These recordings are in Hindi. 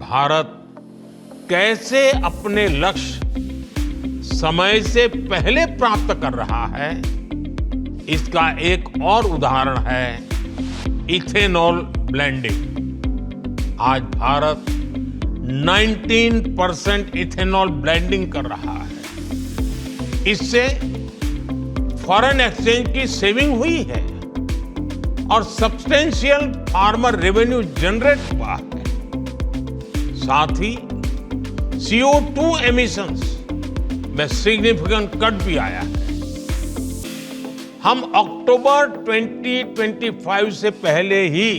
भारत कैसे अपने लक्ष्य समय से पहले प्राप्त कर रहा है, इसका एक और उदाहरण है इथेनॉल ब्लेंडिंग। आज भारत 19% इथेनॉल ब्लेंडिंग कर रहा है। इससे फॉरेन एक्सचेंज की सेविंग हुई है और सब्सटेंशियल फार्मर रेवेन्यू जनरेट हुआ है। साथ ही CO2 एमिशंस में सिग्निफिकेंट कट भी आया है। हम अक्टूबर 2025 से पहले ही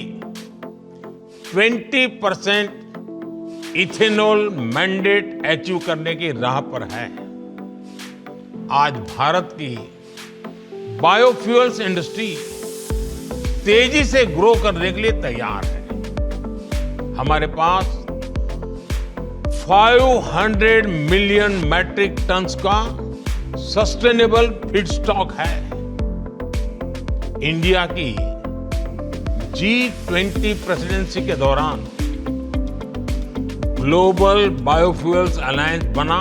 20% इथेनॉल मैंडेट अचीव करने की राह पर है। आज भारत की बायोफ्यूल्स इंडस्ट्री तेजी से ग्रो करने के लिए तैयार है। हमारे पास 500 मिलियन मैट्रिक टन्स का सस्टेनेबल फीडस्टॉक है। इंडिया की G20 प्रेसिडेंसी के दौरान ग्लोबल बायोफ्यूल्स अलायंस बना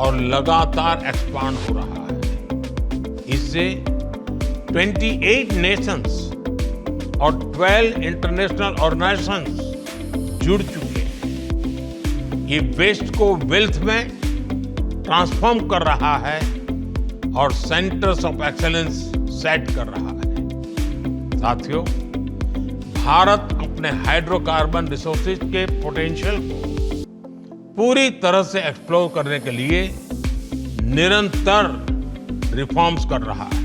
और लगातार एक्सपांड हो रहा है। इससे 28 नेशंस और 12 इंटरनेशनल ऑर्गेनाइजेशंस जुड़ चुके हैं। ये वेस्ट को वेल्थ में ट्रांसफॉर्म कर रहा है और सेंटर्स ऑफ एक्सीलेंस सेट कर रहा है। साथियों, भारत अपने हाइड्रोकार्बन रिसोर्सेज के पोटेंशियल को पूरी तरह से एक्सप्लोर करने के लिए निरंतर रिफॉर्म्स कर रहा है।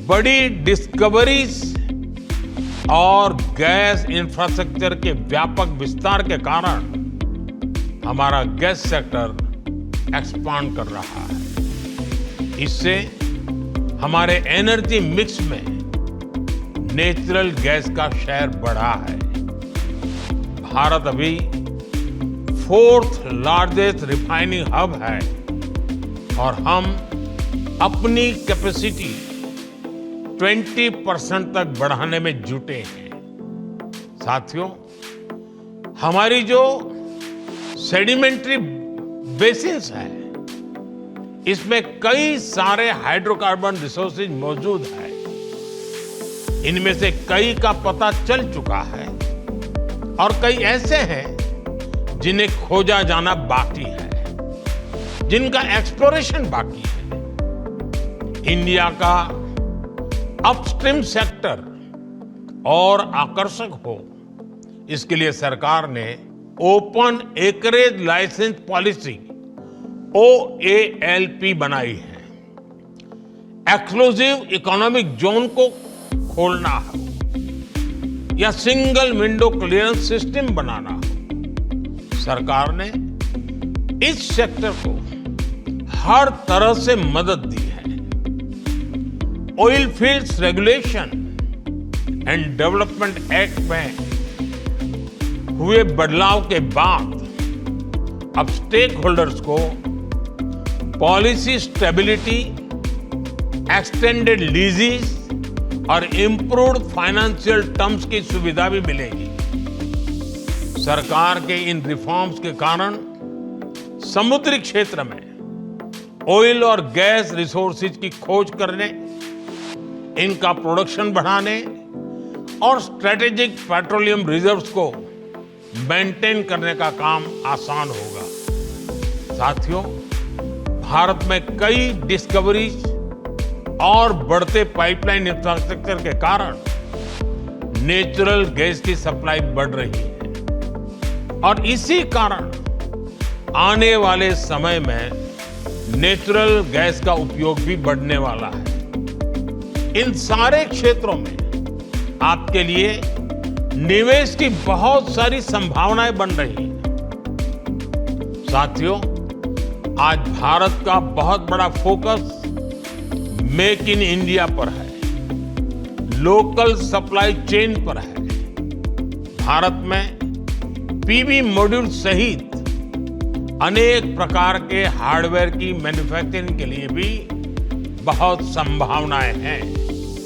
बड़ी डिस्कवरीज और गैस इंफ्रास्ट्रक्चर के व्यापक विस्तार के कारण हमारा गैस सेक्टर एक्सपांड कर रहा है। इससे हमारे एनर्जी मिक्स में नेचुरल गैस का शेयर बढ़ा है। भारत अभी 4th लार्जेस्ट रिफाइनिंग हब है और हम अपनी कैपेसिटी 20% तक बढ़ाने में जुटे हैं। साथियों, हमारी जो सेडिमेंट्री बेसिन्स है, इसमें कई सारे हाइड्रोकार्बन रिसोर्सेज मौजूद हैं। इनमें से कई का पता चल चुका है और कई ऐसे हैं जिन्हें खोजा जाना बाकी है, जिनका एक्सप्लोरेशन बाकी है। इंडिया का अपस्ट्रीम सेक्टर और आकर्षक हो, इसके लिए सरकार ने open acreage licence policy OALP बनाई है। एक्सक्लूसिव इकोनॉमिक जोन को खोलना हो या सिंगल विंडो क्लियरेंस सिस्टम बनाना हो, सरकार ने इस सेक्टर को हर तरह से मदद दी है। Oil fields regulation and development act में हुए बदलाव के बाद अब स्टेक होल्डर्स को पॉलिसी स्टेबिलिटी, एक्सटेंडेड लीजेस और इंप्रूव्ड फाइनेंशियल टर्म्स की सुविधा भी मिलेगी। सरकार के इन रिफॉर्म्स के कारण समुद्री क्षेत्र में ऑयल और गैस रिसोर्सेज की खोज करने, इनका प्रोडक्शन बढ़ाने और स्ट्रेटेजिक पेट्रोलियम रिजर्व्स को मेंटेन करने का काम आसान होगा। साथियों, भारत में कई डिस्कवरीज और बढ़ते पाइपलाइन इंफ्रास्ट्रक्चर के कारण नेचुरल गैस की सप्लाई बढ़ रही है और इसी कारण आने वाले समय में नेचुरल गैस का उपयोग भी बढ़ने वाला है। इन सारे क्षेत्रों में आपके लिए निवेश की बहुत सारी संभावनाएं बन रही हैं। साथियों, आज भारत का बहुत बड़ा फोकस मेक इन इंडिया पर है, लोकल सप्लाई चेन पर है। भारत में पीवी मॉड्यूल सहित अनेक प्रकार के हार्डवेयर की मैन्युफैक्चरिंग के लिए भी बहुत संभावनाएं हैं।